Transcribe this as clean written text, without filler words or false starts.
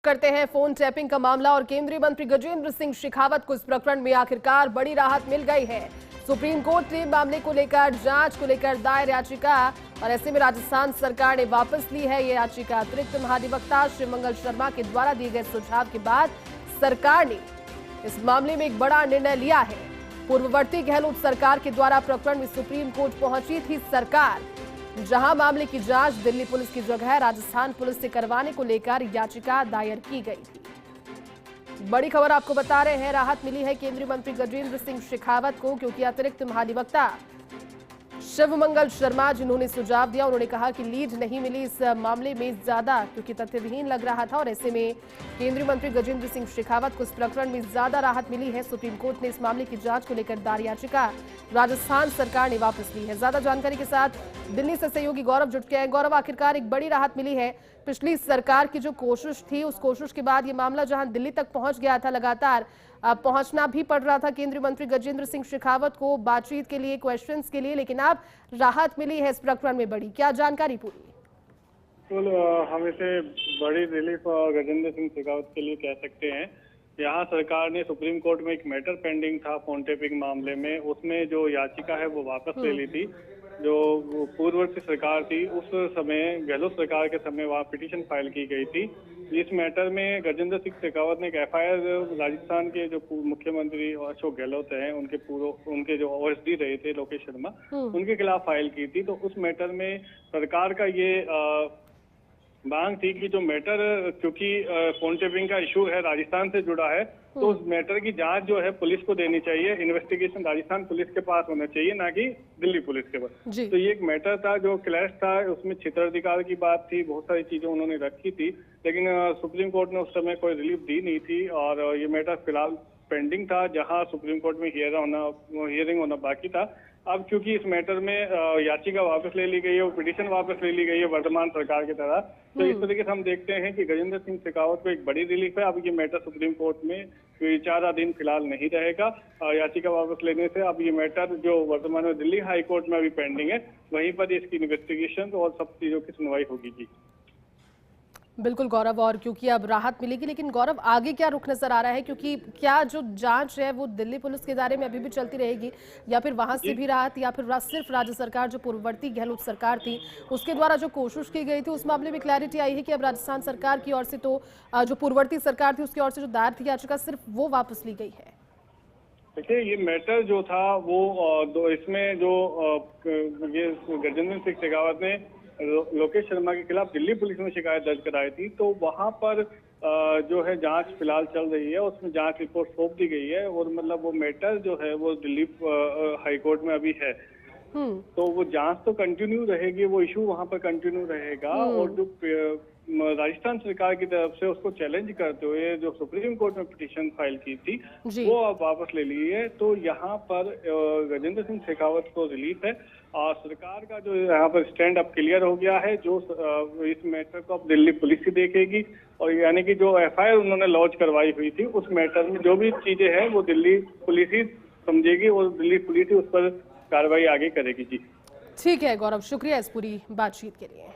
करते हैं phone tapping का मामला और केंद्रीय मंत्री गजेंद्र सिंह शेखावत को इस प्रकरण में आखिरकार बड़ी राहत मिल गई है। सुप्रीम कोर्ट ने मामले को लेकर जांच को लेकर दायर याचिका और ऐसे में राजस्थान सरकार ने वापस ली है ये याचिका। अतिरिक्त महाधिवक्ता शिवमंगल शर्मा के द्वारा दिए गए सुझाव के बाद सरकार ने इस मामले में एक बड़ा निर्णय लिया है। पूर्ववर्ती गहलोत सरकार के द्वारा प्रकरण में सुप्रीम कोर्ट पहुंची थी सरकार, जहां मामले की जांच दिल्ली पुलिस की जगह राजस्थान पुलिस से करवाने को लेकर याचिका दायर की गई थी। बड़ी खबर आपको बता रहे हैं, राहत मिली है केंद्रीय मंत्री गजेंद्र सिंह शेखावत को, क्योंकि अतिरिक्त महाधिवक्ता शिवमंगल शर्मा जिन्होंने सुझाव दिया, उन्होंने कहा कि लीड नहीं मिली इस मामले में ज्यादा, क्योंकि तथ्यविहीन लग रहा था और ऐसे में केंद्रीय मंत्री गजेंद्र सिंह शेखावत को इस प्रकरण में ज्यादा राहत मिली है। सुप्रीम कोर्ट ने इस मामले की जांच को लेकर दायर याचिका राजस्थान सरकार ने वापस ली है। ज्यादा जानकारी के साथ दिल्ली से सहयोगी गौरव जुट गए हैं। गौरव, आखिरकार एक बड़ी राहत मिली है। पिछली सरकार की जो कोशिश थी, उस कोशिश के बाद ये मामला जहां दिल्ली तक पहुंच गया था, लगातार पहुंचना भी पड़ रहा था केंद्रीय मंत्री गजेंद्र सिंह शेखावत को बातचीत के लिए, क्वेश्चंस के लिए, लेकिन अब राहत मिली है इस प्रकरण में बड़ी। क्या जानकारी पूरी? हम इसे बड़ी रिलीफ गजेंद्र सिंह शेखावत के लिए कह सकते हैं। यहाँ सरकार ने सुप्रीम कोर्ट में एक मैटर पेंडिंग था फोन टेपिंग मामले में, उसमें जो याचिका है वो वापस ले ली थी। जो पूर्ववर्ती सरकार थी उस समय, गहलोत सरकार के समय, वहाँ पिटीशन फाइल की गई थी। इस मैटर में गजेंद्र सिंह शेखावत ने एक एफआईआर राजस्थान के जो मुख्यमंत्री अशोक गहलोत हैं, उनके जो ओएसडी रहे थे लोकेश शर्मा, उनके खिलाफ फाइल की थी। तो उस मैटर में सरकार का ये मांग थी कि जो मैटर, क्योंकि फोन टेपिंग का इशू है, राजस्थान से जुड़ा है, तो उस मैटर की जांच जो है पुलिस को देनी चाहिए। इन्वेस्टिगेशन राजस्थान पुलिस के पास होना चाहिए, ना कि दिल्ली पुलिस के पास। तो ये एक मैटर था जो क्लैश था, उसमें क्षेत्राधिकार की बात थी, बहुत सारी चीजें उन्होंने रखी थी, लेकिन सुप्रीम कोर्ट ने उस समय कोई रिलीफ दी नहीं थी और ये मैटर फिलहाल पेंडिंग था, जहां सुप्रीम कोर्ट में हियरिंग होना बाकी था। अब क्योंकि इस मैटर में याचिका वापस ले ली गई है, वो पिटीशन वापस ले ली गई है वर्तमान सरकार की तरह, तो इस तरीके से हम देखते हैं कि गजेंद्र सिंह शेखावत को एक बड़ी रिलीफ है। अब ये मैटर सुप्रीम कोर्ट में विचाराधीन फिलहाल नहीं रहेगा। याचिका वापस लेने से अब ये मैटर जो वर्तमान में दिल्ली हाई कोर्ट में अभी पेंडिंग है, वहीं पर इसकी इन्वेस्टिगेशन और सब चीजों की सुनवाई होगी। जी बिल्कुल गौरव, और क्योंकि अब राहत मिलेगी, लेकिन गौरव आगे क्या रुख नजर आ रहा है? क्योंकि क्या जो जांच है वो दिल्ली पुलिस के दायरे में अभी भी चलती रहेगी, या फिर वहां से भी राहत, या फिर सिर्फ राज्य सरकार जो पूर्ववर्ती गहलोत सरकार थी उसके द्वारा जो कोशिश की गई थी उस मामले में क्लैरिटी आई है कि अब राजस्थान सरकार की ओर से, तो जो पूर्ववर्ती सरकार थी उसकी ओर से जो दायर थी याचिका, सिर्फ वो वापस ली गई है? देखिए, ये मैटर जो था वो इसमें जो ये गजेंद्र सिंह शेखावत ने लोकेश शर्मा के खिलाफ दिल्ली पुलिस में शिकायत दर्ज कराई थी, तो वहां पर जो है जांच फिलहाल चल रही है, उसमें जांच रिपोर्ट सौंप दी गई है और मतलब वो मैटर जो है वो दिल्ली हाई कोर्ट में अभी है। तो वो जांच तो कंटिन्यू रहेगी, वो इशू वहां पर कंटिन्यू रहेगा। और जो राजस्थान सरकार की तरफ से उसको चैलेंज करते हुए जो सुप्रीम कोर्ट में पिटीशन फाइल की थी, वो अब वापस ले ली है। तो यहाँ पर गजेंद्र सिंह शेखावत को रिलीफ है और सरकार का जो यहाँ पर स्टैंड अब क्लियर हो गया है। जो इस मैटर को अब दिल्ली पुलिस ही देखेगी, और यानी कि जो एफआईआर उन्होंने लॉन्च करवाई हुई थी उस मैटर में जो भी चीजें हैं वो दिल्ली पुलिस ही समझेगी और दिल्ली पुलिस ही उस पर कार्रवाई आगे करेगी। जी ठीक है गौरव, शुक्रिया इस पूरी बातचीत के लिए।